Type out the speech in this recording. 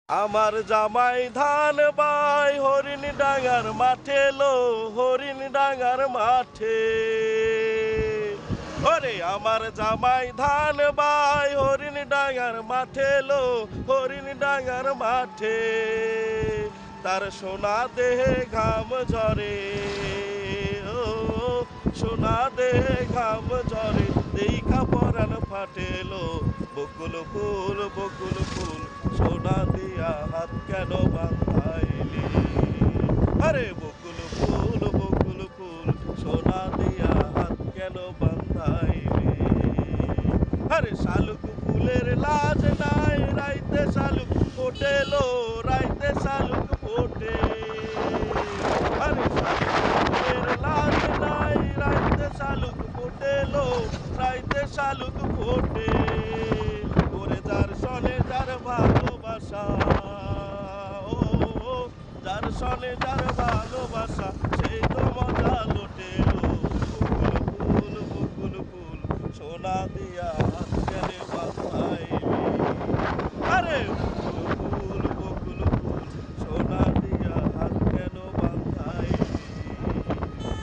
আমার জামাই ধান বাই হরিণ ডাঙ্গার মাঠে লো হরিণ ডাঙ্গার মাঠে। ওরে আমার জামাই ধান বাই হরিণ ডাঙ্গার মাঠে লো হরিণ ডাঙ্গার মাঠে। তার সোনা দেহে ঘাম ঝরে, ও সোনা দেহে ঘাম ঝরে, দেখা পরাণ ফাটেলো। বকুল ফুল বকুল ফুল সোনা দিয়া হাত কেন বাঁধাইলি? আরে বকুল ফুল সোনা দিয়া হাত কেন বাঁধাইলি? আরে শালুক ফুলের লাজ নাই, রাইতে শালুক ফোটেলো, রাইতে শালুক ফোটে। আরে শালুক ফুলের লাজ নাই, রাইতে শালুক ফোটেলো, রাইতে শালুক ফোটে। ওরে যার সনে যার ভালোবাসা, ও যার সনে যার ভালোবাসা, সেই তো মজা লোটেলো। বকুল ফুল সোনা দিয়া